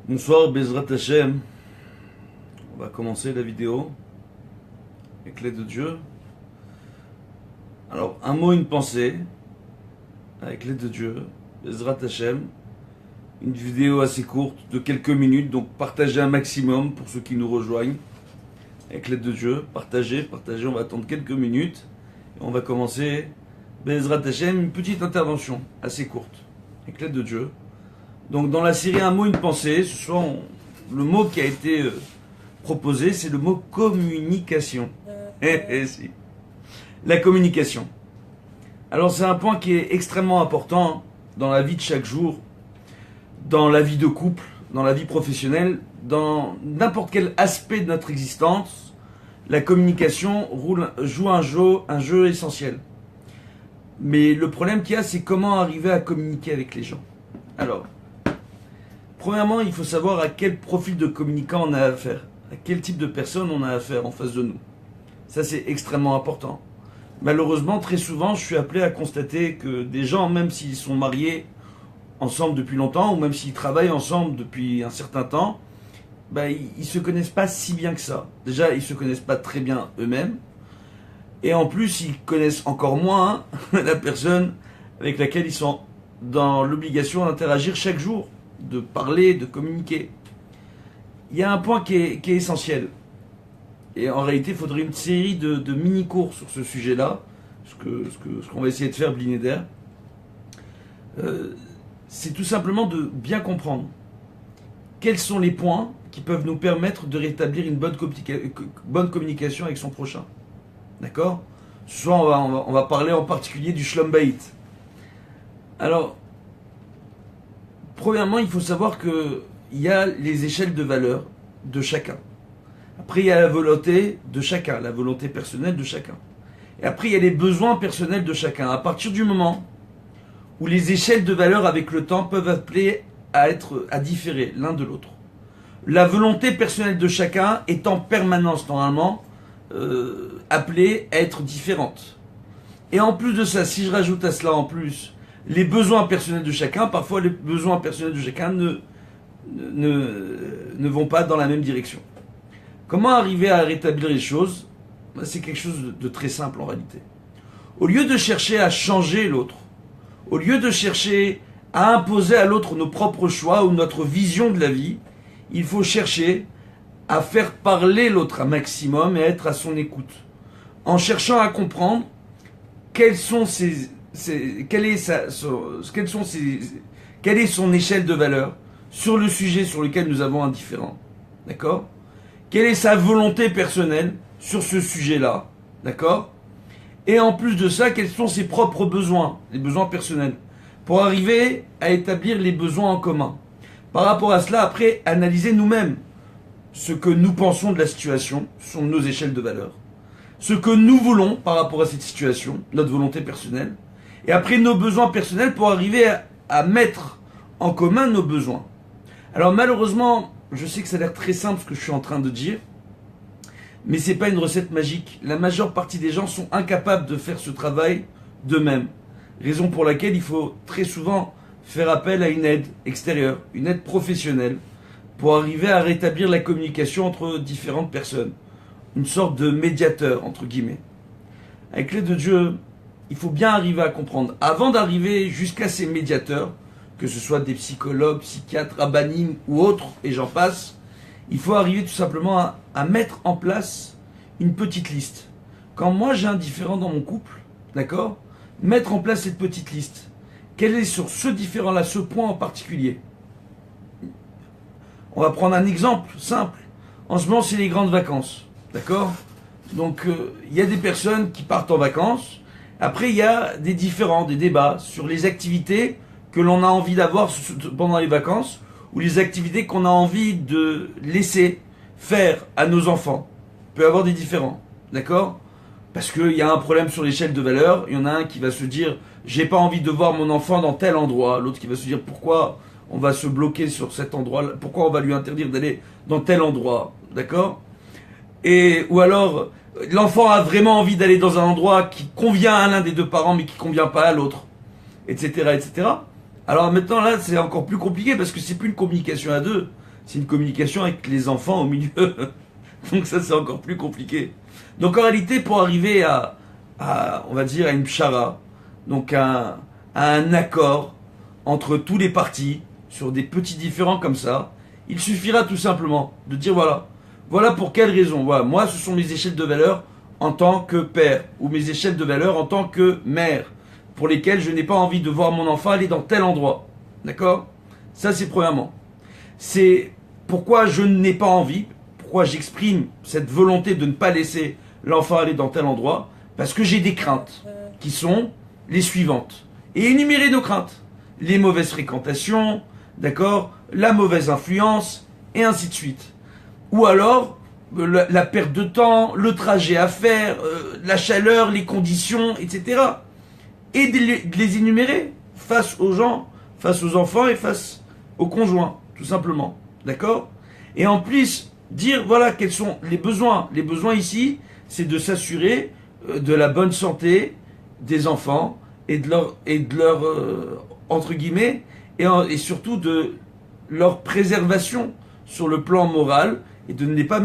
Bonsoir, Bezrat Hashem. On va commencer la vidéo avec l'aide de Dieu. Alors, un mot, une pensée, avec l'aide de Dieu, Bezrat Hashem. Une vidéo assez courte, de quelques minutes, donc partagez un maximum pour ceux qui nous rejoignent. Avec l'aide de Dieu, partagez, on va attendre quelques minutes. Et on va commencer, Bezrat Hashem, une petite intervention assez courte, avec l'aide de Dieu. Donc dans la série Un mot, une pensée, ce soir, le mot qui a été proposé, c'est le mot communication. Si. La communication. Alors c'est un point qui est extrêmement important dans la vie de chaque jour, dans la vie de couple, dans la vie professionnelle, dans n'importe quel aspect de notre existence. La communication joue un jeu essentiel. Mais le problème qu'il y a, c'est comment arriver à communiquer avec les gens. Alors, premièrement, il faut savoir à quel profil de communicant on a affaire, à quel type de personne on a affaire en face de nous. Ça, c'est extrêmement important. Malheureusement, très souvent, je suis appelé à constater que des gens, même s'ils sont mariés ensemble depuis longtemps, ou même s'ils travaillent ensemble depuis un certain temps, ils se connaissent pas si bien que ça. Déjà, ils se connaissent pas très bien eux-mêmes, et en plus, ils connaissent encore moins la personne avec laquelle ils sont dans l'obligation d'interagir chaque jour, de parler, de communiquer. Il y a un point qui est essentiel. Et en réalité, il faudrait une série de mini-cours sur ce sujet-là, ce qu'on va essayer de faire, Blinéder. C'est tout simplement de bien comprendre quels sont les points qui peuvent nous permettre de rétablir une bonne communication avec son prochain. D'accord ? Ce soir, on va parler en particulier du Shlom Bayit. Alors, premièrement, il faut savoir qu'il y a les échelles de valeur de chacun. Après, il y a la volonté de chacun, la volonté personnelle de chacun. Et après, il y a les besoins personnels de chacun. À partir du moment où les échelles de valeur avec le temps peuvent appeler à différer l'un de l'autre. La volonté personnelle de chacun est en permanence, normalement, appelée à être différente. Et en plus de ça, si je rajoute à cela en plus les besoins personnels de chacun, parfois les besoins personnels de chacun ne vont pas dans la même direction. Comment arriver à rétablir les choses ? C'est quelque chose de très simple en réalité. Au lieu de chercher à changer l'autre, au lieu de chercher à imposer à l'autre nos propres choix ou notre vision de la vie, il faut chercher à faire parler l'autre un maximum et à être à son écoute. En cherchant à comprendre quelle est son échelle de valeur sur le sujet sur lequel nous avons un différend. D'accord ? Quelle est sa volonté personnelle sur ce sujet-là. D'accord ? Et en plus de ça, quels sont ses propres besoins, les besoins personnels, pour arriver à établir les besoins en commun. Par rapport à cela, après, analyser nous-mêmes ce que nous pensons de la situation, ce sont nos échelles de valeur, ce que nous voulons par rapport à cette situation, notre volonté personnelle, et après nos besoins personnels pour arriver à mettre en commun nos besoins. Alors malheureusement, je sais que ça a l'air très simple ce que je suis en train de dire, mais c'est pas une recette magique. La majeure partie des gens sont incapables de faire ce travail d'eux-mêmes. Raison pour laquelle il faut très souvent faire appel à une aide extérieure, une aide professionnelle, pour arriver à rétablir la communication entre différentes personnes. Une sorte de médiateur, entre guillemets. Avec l'aide de Dieu, il faut bien arriver à comprendre. Avant d'arriver jusqu'à ces médiateurs, que ce soit des psychologues, psychiatres, rabbinim ou autres, et j'en passe, il faut arriver tout simplement à mettre en place une petite liste. Quand moi j'ai un différend dans mon couple, d'accord ? Mettre en place cette petite liste. Quel est sur ce différend-là, ce point en particulier ? On va prendre un exemple simple. En ce moment, c'est les grandes vacances, d'accord ? Donc, il y a des personnes qui partent en vacances. Après, il y a des différends, des débats sur les activités que l'on a envie d'avoir pendant les vacances, ou les activités qu'on a envie de laisser faire à nos enfants. Il peut y avoir des différends, d'accord ? Parce qu'il y a un problème sur l'échelle de valeur, il y en a un qui va se dire « j'ai pas envie de voir mon enfant dans tel endroit », l'autre qui va se dire « pourquoi on va se bloquer sur cet endroit, pourquoi on va lui interdire d'aller dans tel endroit », d'accord ? Ou alors, l'enfant a vraiment envie d'aller dans un endroit qui convient à l'un des deux parents mais qui convient pas à l'autre, etc., etc. Alors maintenant là c'est encore plus compliqué parce que c'est plus une communication à deux, c'est une communication avec les enfants au milieu. Donc ça, c'est encore plus compliqué. Donc en réalité, pour arriver on va dire, à une pshara, donc à un accord entre tous les partis, sur des petits différends comme ça, il suffira tout simplement de dire voilà pour quelle raison. Voilà, moi, ce sont mes échelles de valeur en tant que père, ou mes échelles de valeur en tant que mère, pour lesquelles je n'ai pas envie de voir mon enfant aller dans tel endroit. D'accord ? Ça, c'est premièrement. C'est pourquoi je n'ai pas envie, pourquoi j'exprime cette volonté de ne pas laisser l'enfant aller dans tel endroit, parce que j'ai des craintes, qui sont les suivantes. Et énumérer nos craintes. Les mauvaises fréquentations, d'accord, la mauvaise influence, et ainsi de suite. Ou alors, la perte de temps, le trajet à faire, la chaleur, les conditions, etc. Et de les énumérer face aux gens, face aux enfants et face aux conjoints, tout simplement. D'accord ? Et en plus, dire, voilà, quels sont les besoins. Les besoins ici, c'est de s'assurer de la bonne santé des enfants et de leur entre guillemets, et surtout de leur préservation sur le plan moral et de ne pas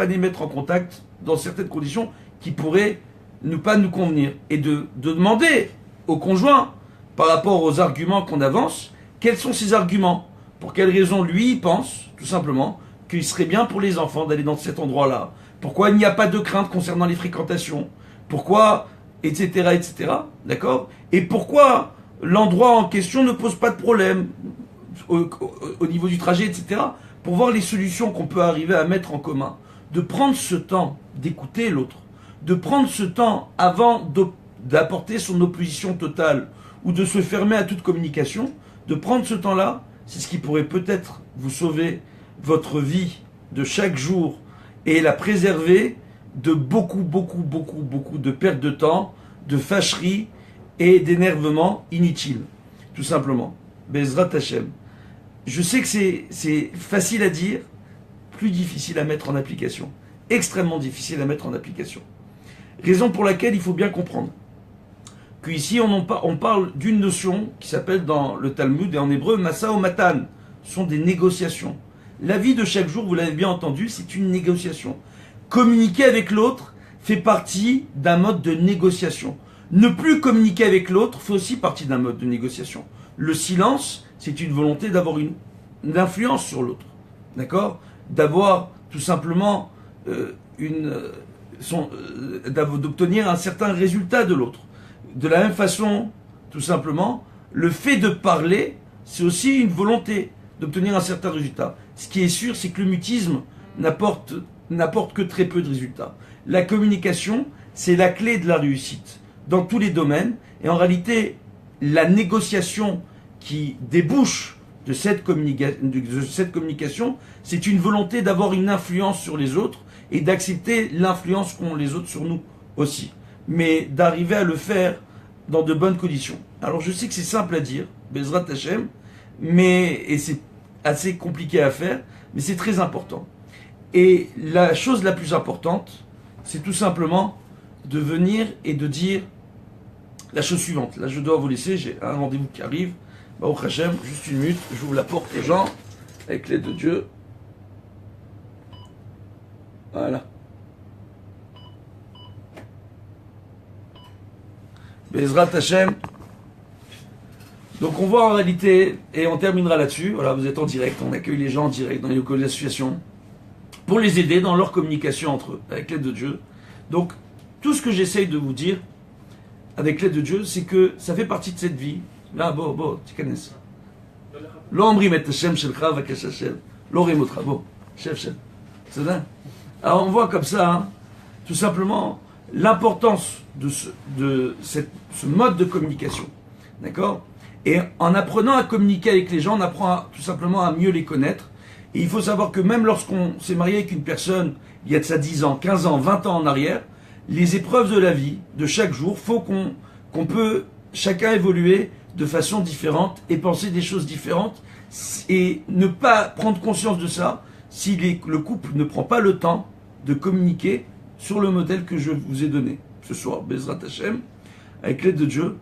les mettre en contact dans certaines conditions qui pourraient ne pas nous convenir. Et de demander au conjoint, par rapport aux arguments qu'on avance, quels sont ces arguments, pour quelles raisons lui il pense, tout simplement, qu'il serait bien pour les enfants d'aller dans cet endroit-là, pourquoi il n'y a pas de crainte concernant les fréquentations, pourquoi, etc., etc., d'accord ? Et pourquoi l'endroit en question ne pose pas de problème au niveau du trajet, etc., pour voir les solutions qu'on peut arriver à mettre en commun. De prendre ce temps d'écouter l'autre, de prendre ce temps avant d'apporter son opposition totale ou de se fermer à toute communication, de prendre ce temps-là, c'est ce qui pourrait peut-être vous sauver votre vie de chaque jour et la préserver de beaucoup de pertes de temps, de fâcheries et d'énervement inutile, tout simplement. Bezrat Hashem. Je sais que c'est facile à dire, plus difficile à mettre en application. Extrêmement difficile à mettre en application. Raison pour laquelle il faut bien comprendre qu'ici on parle d'une notion qui s'appelle dans le Talmud et en hébreu Masa ou Matan. Ce sont des négociations. La vie de chaque jour, vous l'avez bien entendu, c'est une négociation. Communiquer avec l'autre fait partie d'un mode de négociation. Ne plus communiquer avec l'autre fait aussi partie d'un mode de négociation. Le silence, c'est une volonté d'avoir une influence sur l'autre. D'accord ? D'avoir tout simplement d'obtenir un certain résultat de l'autre. De la même façon, tout simplement, le fait de parler, c'est aussi une volonté d'obtenir un certain résultat. Ce qui est sûr, c'est que le mutisme n'apporte que très peu de résultats. La communication, c'est la clé de la réussite dans tous les domaines. Et en réalité, la négociation qui débouche de cette communication, c'est une volonté d'avoir une influence sur les autres et d'accepter l'influence qu'ont les autres sur nous aussi. Mais d'arriver à le faire dans de bonnes conditions. Alors je sais que c'est simple à dire, Bezrat Hashem, et c'est assez compliqué à faire, mais c'est très important. Et la chose la plus importante, c'est tout simplement de venir et de dire la chose suivante. Là, je dois vous laisser, j'ai un rendez-vous qui arrive. Baruch Hashem, juste une minute, j'ouvre la porte aux gens, avec l'aide de Dieu. Voilà. Bezrat Hashem. Donc on voit en réalité, et on terminera là-dessus, voilà, vous êtes en direct, on accueille les gens en direct dans les locaux de l'association, pour les aider dans leur communication entre eux, avec l'aide de Dieu. Donc, tout ce que j'essaye de vous dire, avec l'aide de Dieu, c'est que ça fait partie de cette vie. Là, tu connais ça. L'omri met Hashem shelcha vakash Hashem. L'oremotra, chef. C'est ça. Alors on voit comme ça, hein, tout simplement, l'importance de ce mode de communication. D'accord ? Et en apprenant à communiquer avec les gens, on apprend tout simplement à mieux les connaître. Et il faut savoir que même lorsqu'on s'est marié avec une personne, il y a de ça 10 ans, 15 ans, 20 ans en arrière, les épreuves de la vie, de chaque jour, faut qu'on peut chacun évoluer de façon différente et penser des choses différentes et ne pas prendre conscience de ça si le couple ne prend pas le temps de communiquer sur le modèle que je vous ai donné ce soir, Bezrat Hashem, avec l'aide de Dieu.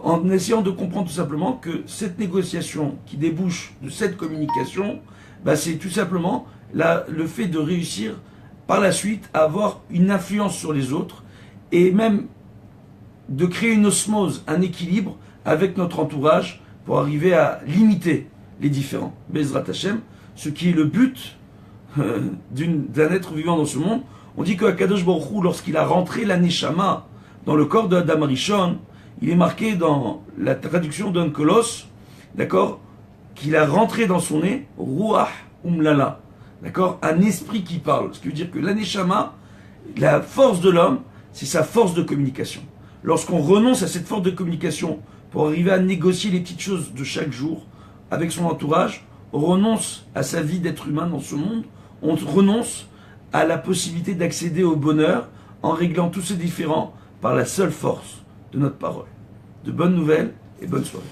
en essayant de comprendre tout simplement que cette négociation qui débouche de cette communication, bah, c'est tout simplement le fait de réussir par la suite à avoir une influence sur les autres et même de créer une osmose, un équilibre avec notre entourage pour arriver à limiter les différends. Bezrat Hashem, ce qui est le but d'un être vivant dans ce monde. On dit qu'Akadosh Baruch Hu, lorsqu'il a rentré la Neshama dans le corps de Adam Rishon, il est marqué dans la traduction d'un Colosse, d'accord, qu'il a rentré dans son nez, Ruach Umlala, d'accord, un esprit qui parle. Ce qui veut dire que la Neshama, la force de l'homme, c'est sa force de communication. Lorsqu'on renonce à cette force de communication pour arriver à négocier les petites choses de chaque jour avec son entourage, on renonce à sa vie d'être humain dans ce monde, on renonce à la possibilité d'accéder au bonheur en réglant tous ces différends par la seule force de notre parole. De bonnes nouvelles et bonne soirée.